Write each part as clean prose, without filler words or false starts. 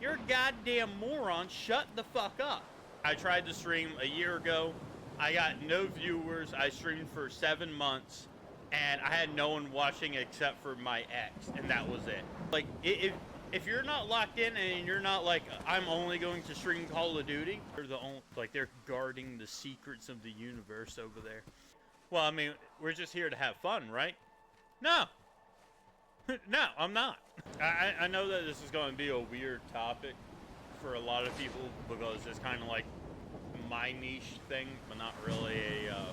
You're a goddamn moron. Shut the fuck up. I tried to stream a year ago. I got no viewers. I streamed for 7 months, and I had no one watching except for my ex, and that was it. Like, if you're not locked in and you're not like, I'm only going to stream Call of Duty, they're the only, like, they're guarding the secrets of the universe over there. Well, I mean, we're just here to have fun, right? No. No, I'm not. I know that this is going to be a weird topic for a lot of people because it's kind of like my niche thing, but not really a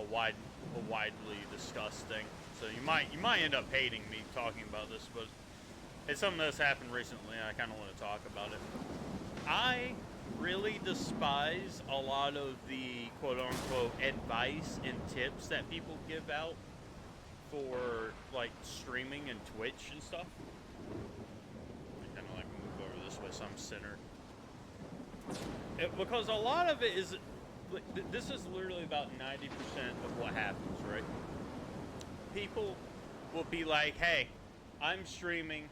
widely discussed thing. So you might end up hating me talking about this, but it's something that's happened recently, and I kind of want to talk about it. I really despise a lot of the quote-unquote advice and tips that people give out for like streaming and Twitch and stuff. I kind of like move over this way so I'm centered. Because a lot of it is, this is literally about 90% of what happens, right? People will be like, hey, I'm streaming,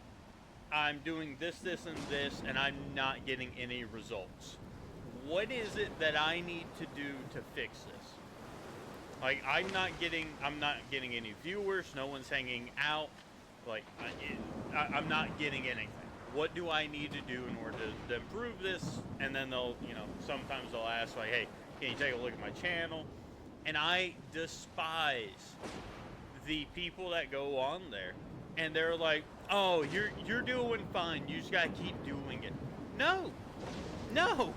I'm doing this, this, and this, and I'm not getting any results. What is it that I need to do to fix this? Like, I'm not getting any viewers, no one's hanging out, like, I'm not getting anything. What do I need to do in order to improve this? And then they'll, you know, sometimes they'll ask, like, hey, can you take a look at my channel? And I despise the people that go on there, and they're like, oh, you're doing fine, you just gotta keep doing it. No! No!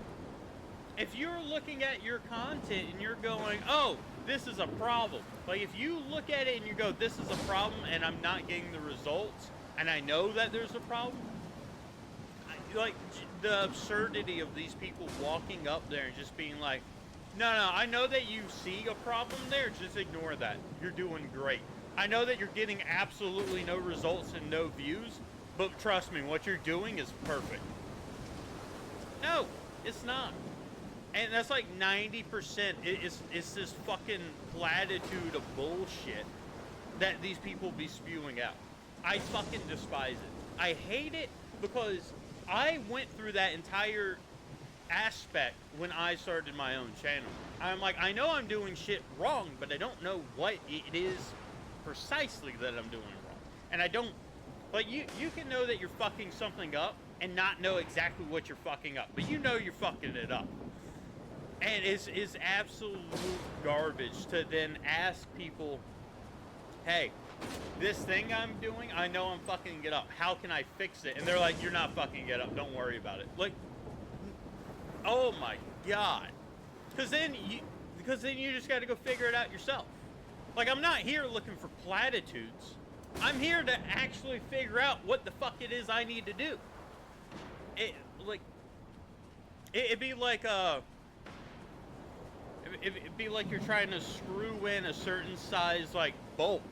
If you're looking at your content and you're going, oh, this is a problem. Like, if you look at it and you go, this is a problem and I'm not getting the results, and I know that there's a problem, like, the absurdity of these people walking up there and just being like, no, I know that you see a problem there, just ignore that. You're doing great. I know that you're getting absolutely no results and no views, but trust me, what you're doing is perfect. No, it's not. And that's like 90%. It's this fucking platitude of bullshit that these people be spewing out. I fucking despise it. I hate it because I went through that entire aspect when I started my own channel. I'm like, I know I'm doing shit wrong, but I don't know what it is precisely that I'm doing wrong. And I don't, like, you can know that you're fucking something up and not know exactly what you're fucking up, but you know you're fucking it up. And it's absolute garbage to then ask people, hey, this thing I'm doing, I know I'm fucking it up. How can I fix it? And they're like, you're not fucking it up. Don't worry about it. Like, oh my God. Because then you just got to go figure it out yourself. Like, I'm not here looking for platitudes. I'm here to actually figure out what the fuck it is I need to do. It'd be like it'd be like you're trying to screw in a certain size, like, bolt,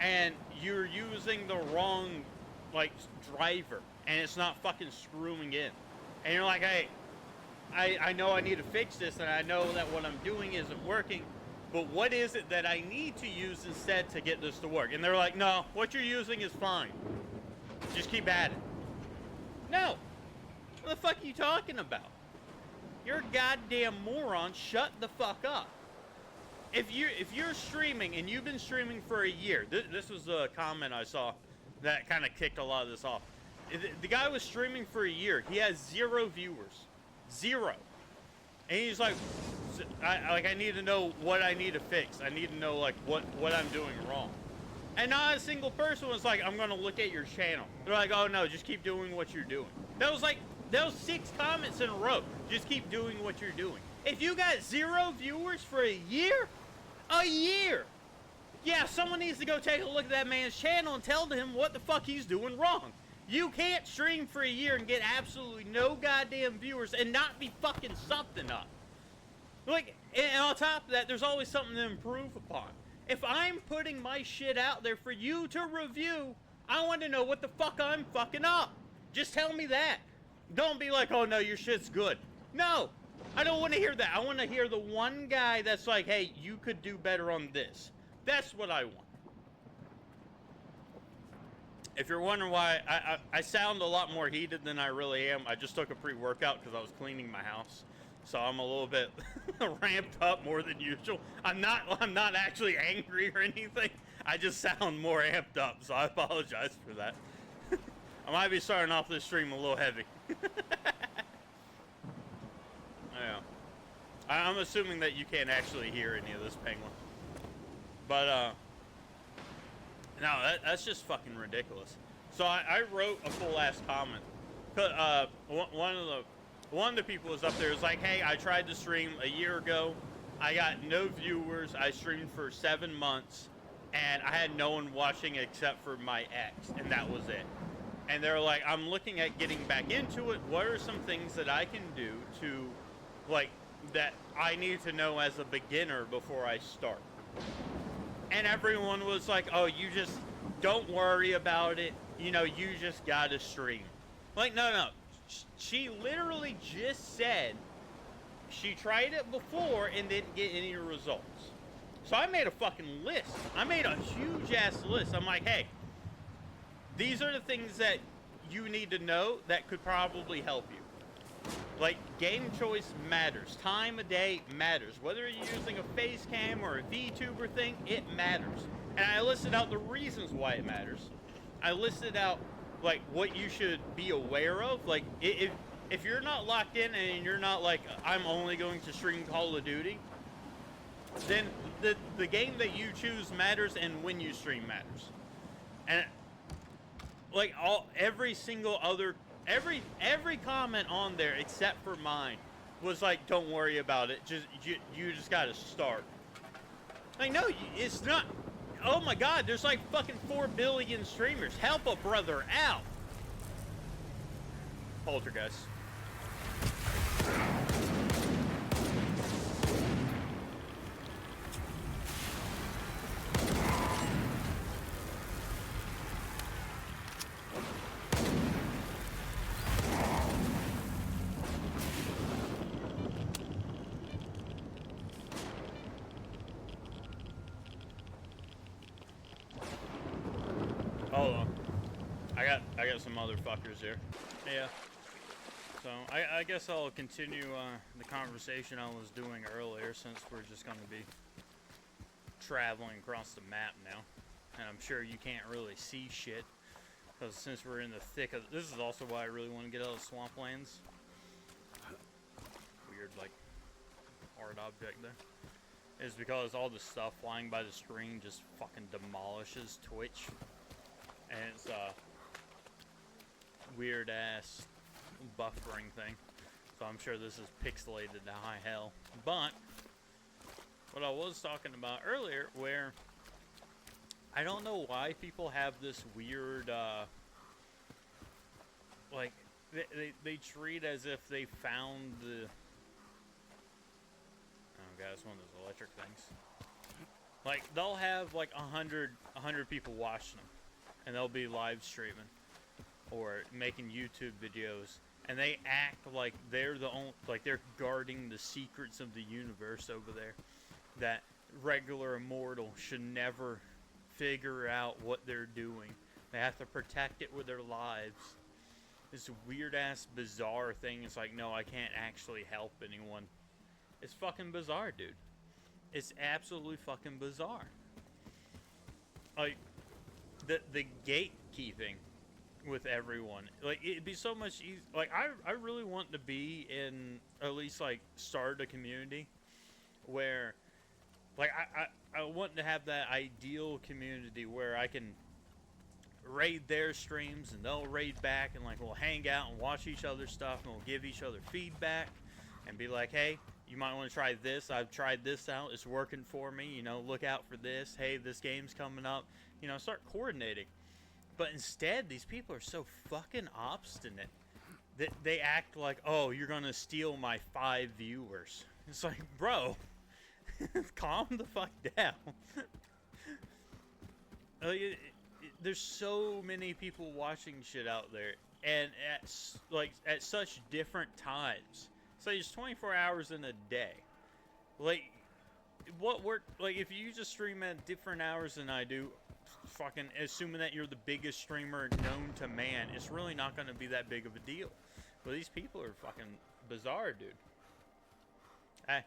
and you're using the wrong, like, driver, and it's not fucking screwing in. And you're like, hey, I know I need to fix this, and I know that what I'm doing isn't working, but what is it that I need to use instead to get this to work? And they're like, no, what you're using is fine. Just keep at it. No. What the fuck are you talking about? You're a goddamn moron. Shut the fuck up. If you're streaming and you've been streaming for a year, this was a comment I saw that kind of kicked a lot of this off. The guy was streaming for a year. He has 0 viewers. 0. And he's like, I need to know what I need to fix. I need to know, like, what I'm doing wrong. And not a single person was like, I'm going to look at your channel. They're like, oh no, just keep doing what you're doing. That was 6 comments in a row. Just keep doing what you're doing. If you got 0 viewers for a year, yeah, someone needs to go take a look at that man's channel and tell him what the fuck he's doing wrong. You can't stream for a year and get absolutely no goddamn viewers and not be fucking something up. Like, and on top of that, there's always something to improve upon. If I'm putting my shit out there for you to review, I want to know what the fuck I'm fucking up. Just tell me that. Don't be like, oh no, your shit's good. No, I don't want to hear that. I want to hear the one guy that's like, hey, you could do better on this. That's what I want. If you're wondering why I sound a lot more heated than I really am, I just took a pre-workout because I was cleaning my house, so I'm a little bit ramped up more than usual. I'm not actually angry or anything. I just sound more amped up, so I apologize for that. I might be starting off this stream a little heavy. Yeah, I'm assuming that you can't actually hear any of this penguin, but no, that's just fucking ridiculous. So I wrote a full ass comment. One of the people was up there was like, hey, I tried to stream a year ago. I got no viewers. I streamed for 7 months, and I had no one watching except for my ex, and that was it. And they're like, I'm looking at getting back into it. What are some things that I can do to, like, that I need to know as a beginner before I start? And everyone was like, oh, you just don't worry about it. You know, you just gotta stream. Like, no. She literally just said she tried it before and didn't get any results. So I made a fucking list. I made a huge ass list. I'm like, hey, these are the things that you need to know that could probably help you. Like, game choice matters. Time of day matters. Whether you're using a face cam or a VTuber thing, it matters. And I listed out the reasons why it matters. I listed out, like, what you should be aware of. Like, if you're not locked in and you're not like, I'm only going to stream Call of Duty, then the game that you choose matters, and when you stream matters. And, like, every comment on there except for mine was like, don't worry about it, you just gotta start. Like, no, it's not. Oh my god, there's like fucking 4 billion streamers. Help a brother out. Poltergeist. Hold on. I got some motherfuckers here. Yeah. So I guess I'll continue the conversation I was doing earlier, since we're just gonna be traveling across the map now. And I'm sure you can't really see shit, because since we're in the thick of... This is also why I really want to get out of swamplands. Weird, like, hard object there. Is because all the stuff flying by the screen just fucking demolishes Twitch. And it's a weird ass buffering thing. So I'm sure this is pixelated to high hell. But what I was talking about earlier, where I don't know why people have this weird like they treat as if they found the... Oh god, it's one of those electric things. Like, they'll have like 100 people watching them, and they'll be live streaming or making YouTube videos, and they act like they're the only, like they're guarding the secrets of the universe over there, that regular immortal should never figure out what they're doing. They have to protect it with their lives. This weird ass bizarre thing. It's like, no, I can't actually help anyone. It's fucking bizarre, dude. It's absolutely fucking bizarre. Like, the gatekeeping with everyone. Like, it'd be so much easier. Like, I really want to be in, at least, like, start a community where, like, I want to have that ideal community where I can raid their streams and they'll raid back, and, like, we'll hang out and watch each other's stuff, and we'll give each other feedback and be like, hey, you might want to try this. I've tried this out. It's working for me. You know, look out for this. Hey, this game's coming up. You know, start coordinating. But instead, these people are so fucking obstinate that they act like, oh, you're going to steal my 5 viewers. It's like, bro, calm the fuck down. There's so many people watching shit out there, and at such different times. So there's 24 hours in a day. Like, what work? Like, if you just stream at different hours than I do, fucking assuming that you're the biggest streamer known to man, it's really not going to be that big of a deal. But these people are fucking bizarre, dude. Hey,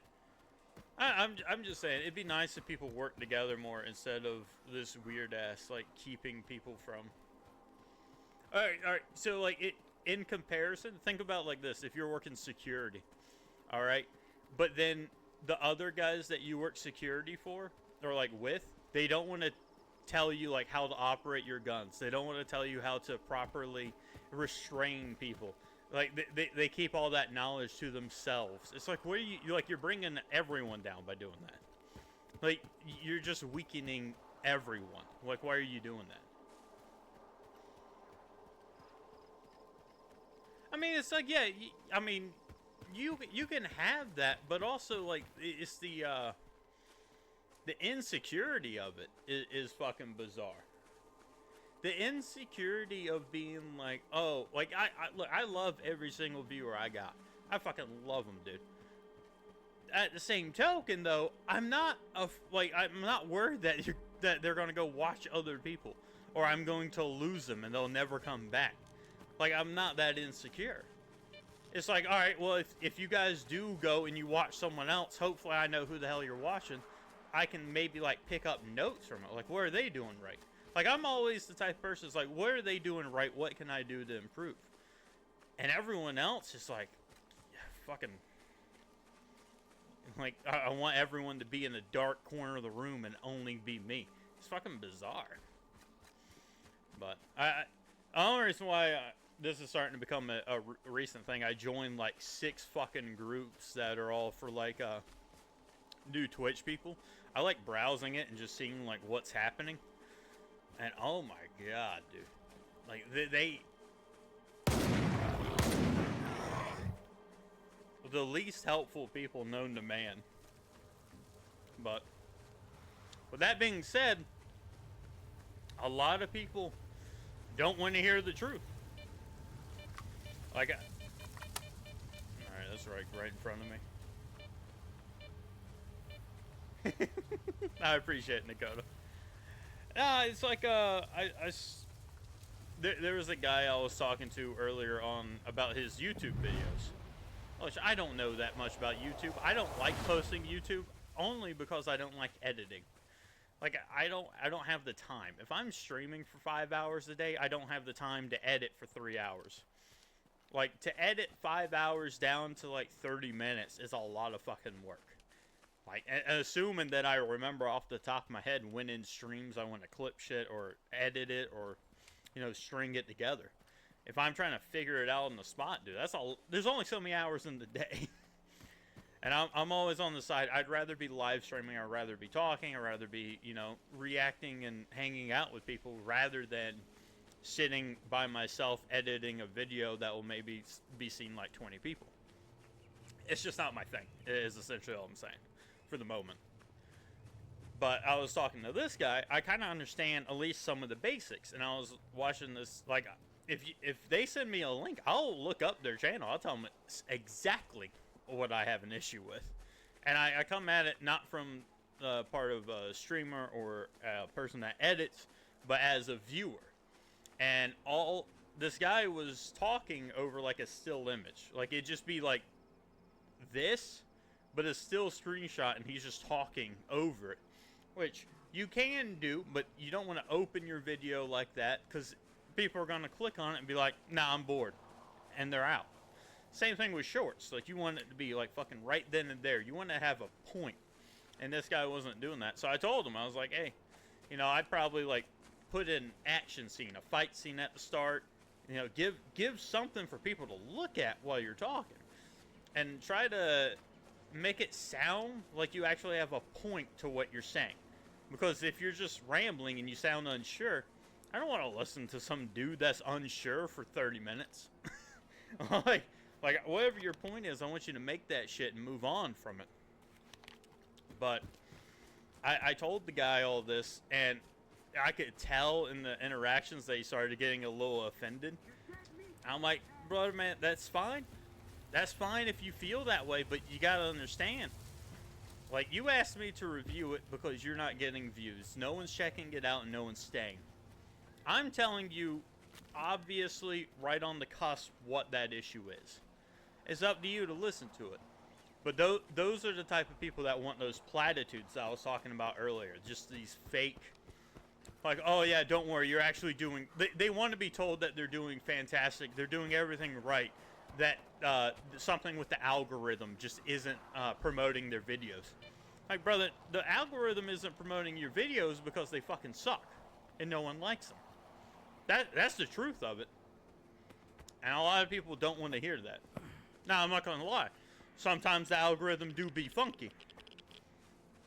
I'm just saying, it'd be nice if people worked together more instead of this weird ass like keeping people from. All right. So like in comparison, think about like this: if you're working security, all right, but then the other guys that you work security for or like with, they don't want to tell you like how to operate your guns. They don't want to tell you how to properly restrain people. Like they keep all that knowledge to themselves. It's like, what are you like? You're bringing everyone down by doing that. Like, you're just weakening everyone. Like, why are you doing that? I mean, it's like, yeah. I mean, you can have that, but also like it's the insecurity of it is fucking bizarre. The insecurity of being like, oh, like look, I love every single viewer I got. I fucking love them, dude. At the same token, though, I'm not worried that they're gonna go watch other people, or I'm going to lose them and they'll never come back. Like, I'm not that insecure. It's like, all right, well, if you guys do go and you watch someone else, hopefully I know who the hell you're watching. I can maybe like pick up notes from it. Like, what are they doing right? Like, I'm always the type of person that's like, what are they doing right? What can I do to improve? And everyone else is like, yeah, fucking, like, I want everyone to be in the dark corner of the room and only be me. It's fucking bizarre. But the only reason why this is starting to become a recent thing, I joined like 6 fucking groups that are all for like new Twitch people. I like browsing it and just seeing like what's happening. And oh my god, dude. Like, they the least helpful people known to man. But with that being said, a lot of people don't want to hear the truth. Like, alright, that's right in front of me. I appreciate it, Dakota. It's like, there was a guy I was talking to earlier on about his YouTube videos. Which I don't know that much about YouTube. I don't like posting YouTube only because I don't like editing. Like, I don't have the time. If I'm streaming for 5 hours a day, I don't have the time to edit for 3 hours. Like, to edit 5 hours down to like 30 minutes is a lot of fucking work. Like, assuming that I remember off the top of my head when in streams I want to clip shit or edit it or, you know, string it together. If I'm trying to figure it out on the spot, dude, that's all. There's only so many hours in the day. And I'm always on the side. I'd rather be live streaming. I'd rather be talking. I'd rather be, you know, reacting and hanging out with people rather than sitting by myself editing a video that will maybe be seen like 20 people. It's just not my thing, is essentially all I'm saying. For the moment. But I was talking to this guy. I kind of understand at least some of the basics, and I was watching this. Like, if they send me a link, I'll look up their channel. I'll tell them exactly what I have an issue with, and I come at it not from the part of a streamer or a person that edits, but as a viewer. And this guy was talking over like a still image. Like, it'd just be like this, but it's still a screenshot and he's just talking over it, which you can do, but you don't want to open your video like that because people are going to click on it and be like, nah, I'm bored, and they're out. Same thing with shorts. Like, you want it to be like fucking right then and there. You want to have a point, and this guy wasn't doing that. So I told him, I was like, hey, you know, I'd probably like put an action scene, a fight scene at the start, you know, give something for people to look at while you're talking, and try to make it sound like you actually have a point to what you're saying. Because if you're just rambling and you sound unsure, I don't want to listen to some dude that's unsure for 30 minutes. like whatever your point is, I want you to make that shit and move on from it. But I told the guy all this, and I could tell in the interactions that he started getting a little offended. I'm like, brother, man, that's fine. That's fine if you feel that way, but you gotta understand. Like, you asked me to review it because you're not getting views. No one's checking it out and no one's staying. I'm telling you, obviously, right on the cusp, what that issue is. It's up to you to listen to it. But those are the type of people that want those platitudes that I was talking about earlier. Just these fake, like, oh yeah, don't worry, you're actually doing... They want to be told that they're doing fantastic, they're doing everything right, that something with the algorithm just isn't promoting their videos. Like, brother, the algorithm isn't promoting your videos because they fucking suck, and no one likes them. That's the truth of it. And a lot of people don't want to hear that. Now, I'm not going to lie. Sometimes the algorithm do be funky.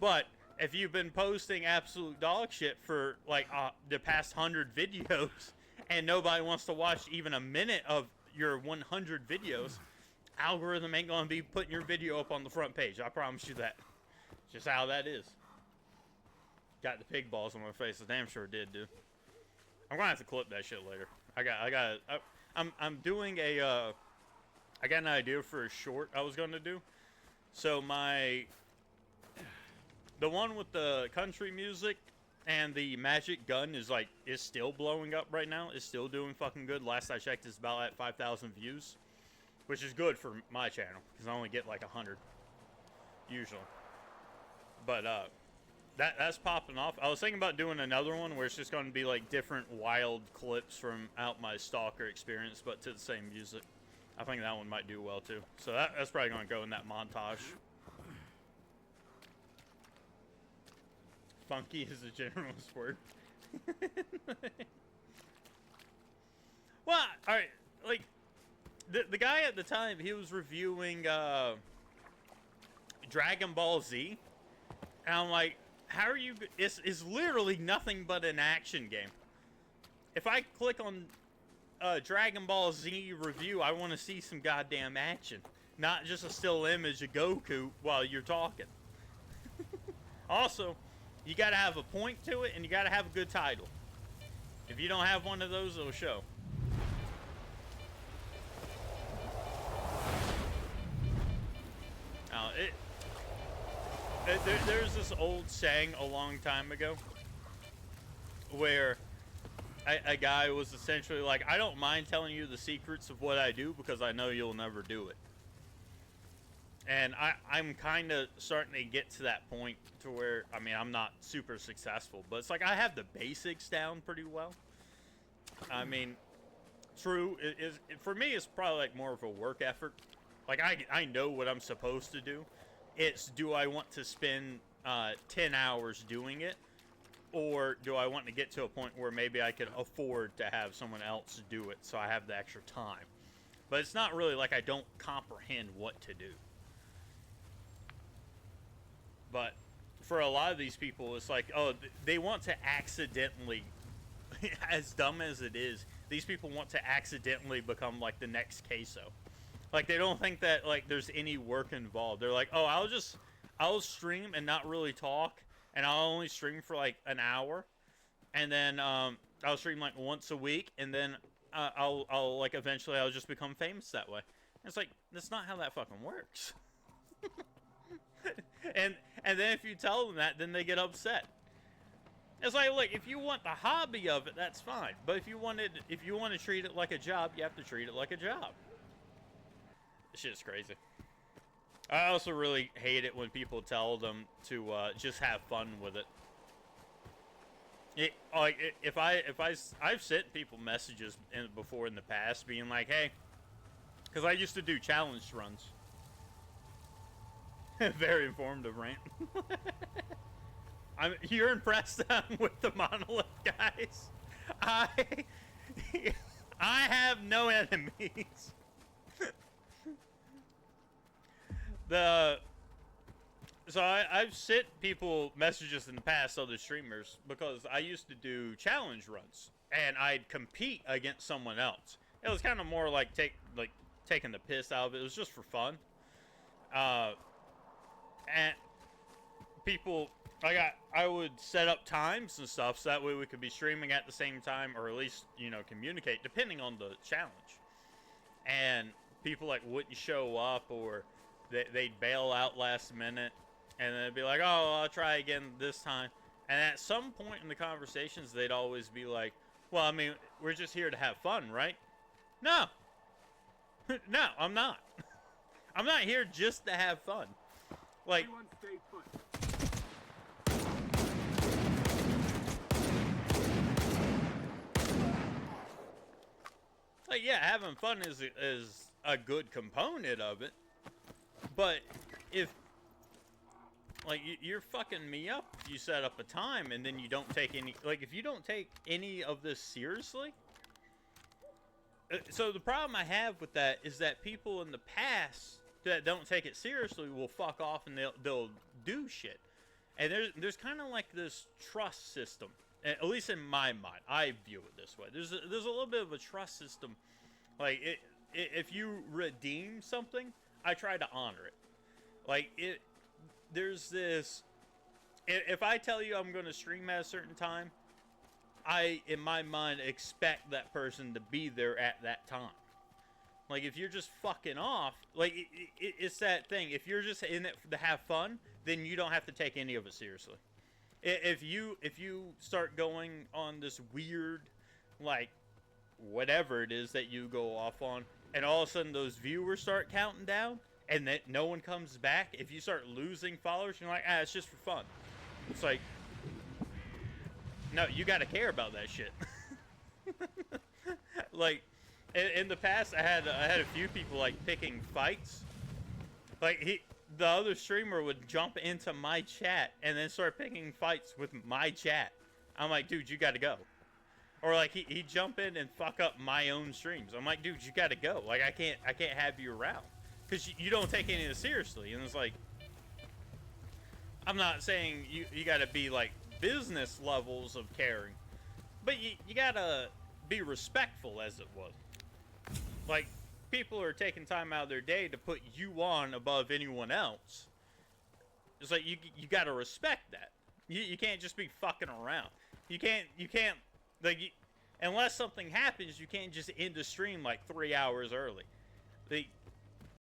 But if you've been posting absolute dog shit for like the past 100 videos and nobody wants to watch even a minute of your 100 videos, algorithm ain't going to be putting your video up on the front page. I promise you that. Just how that is. Got the pig balls on my face. I damn sure did, dude. I'm going to have to clip that shit later. I'm doing a... I got an idea for a short I was going to do. So the one with the country music and the magic gun is still blowing up right now. It's still doing fucking good. Last I checked, it's about at 5,000 views, which is good for my channel because I only get like 100 usually. But that's popping off. I was thinking about doing another one where it's just going to be like different wild clips from out my stalker experience, but to the same music. I think that one might do well too. So that's probably going to go in that montage. Funky is a generalist word. Well, alright, like, the guy at the time, he was reviewing Dragon Ball Z. And I'm like, how are you... It's literally nothing but an action game. If I click on Dragon Ball Z review, I want to see some goddamn action, not just a still image of Goku while you're talking. Also, you gotta have a point to it and you gotta have a good title. If you don't have one of those, it'll show. Now, there's this old saying a long time ago where a guy was essentially like, I don't mind telling you the secrets of what I do because I know you'll never do it. And I'm kind of starting to get to that point to where, I mean, I'm not super successful, but it's like I have the basics down pretty well. I mean, true, for me, it's probably like more of a work effort. Like, I know what I'm supposed to do. It's, do I want to spend 10 hours doing it? Or do I want to get to a point where maybe I could afford to have someone else do it so I have the extra time? But it's not really like I don't comprehend what to do. But for a lot of these people, it's like, oh, they want to accidentally, as dumb as it is, these people want to accidentally become like the next queso. Like, they don't think that like there's any work involved. They're like, oh, I'll stream and not really talk. And I'll only stream for like an hour, and then I'll stream like once a week, and then I'll like eventually I'll just become famous that way. And it's like, that's not how that fucking works. and then if you tell them that, then they get upset. It's like, look, if you want the hobby of it, that's fine. But if you want to treat it like a job, you have to treat it like a job. This shit's crazy. I also really hate it when people tell them to just have fun with it. I've sent people messages before in the past being like, hey, because I used to do challenge runs. Very informative rant. You're impressed with the monolith, guys. I have no enemies. So I've sent people messages in the past, other streamers, because I used to do challenge runs, and I'd compete against someone else. It was kind of more like taking the piss out of it. It was just for fun. And people, I would set up times and stuff so that way we could be streaming at the same time, or at least, you know, communicate depending on the challenge. And people like wouldn't show up, or they'd bail out last minute. And then it'd be like, oh, I'll try again this time. And at some point in the conversations, they'd always be like, well, I mean, we're just here to have fun, right? No. No, I'm not. I'm not here just to have fun. Like, yeah, having fun is a good component of it. But if like you're fucking me up if you set up a time and then you don't take any, like if you don't take any of this seriously. So the problem I have with that is that people in the past that don't take it seriously will fuck off and they'll do shit. And there's kind of like this trust system, at least in my mind. I view it this way. There's a little bit of a trust system. Like if you redeem something, I try to honor it. Like there's this. If I tell you I'm going to stream at a certain time, I, in my mind, expect that person to be there at that time. Like, if you're just fucking off, like, it's that thing. If you're just in it to have fun, then you don't have to take any of it seriously. If you start going on this weird, like, whatever it is that you go off on, and all of a sudden those viewers start counting down, and that no one comes back, if you start losing followers, you're like, it's just for fun. It's like, no, you gotta care about that shit. Like, in the past, I had a few people like picking fights. Like the other streamer would jump into my chat and then start picking fights with my chat. I'm like, dude, you gotta go. Or like he'd jump in and fuck up my own streams. I'm like, dude, you gotta go. Like I can't have you around because you don't take any of this seriously. And it's like, I'm not saying you gotta be like business levels of caring, but you gotta be respectful, as it was. Like, people are taking time out of their day to put you on above anyone else. It's like you gotta respect that. You can't just be fucking around. You can't like unless something happens, you can't just end the stream like 3 hours early.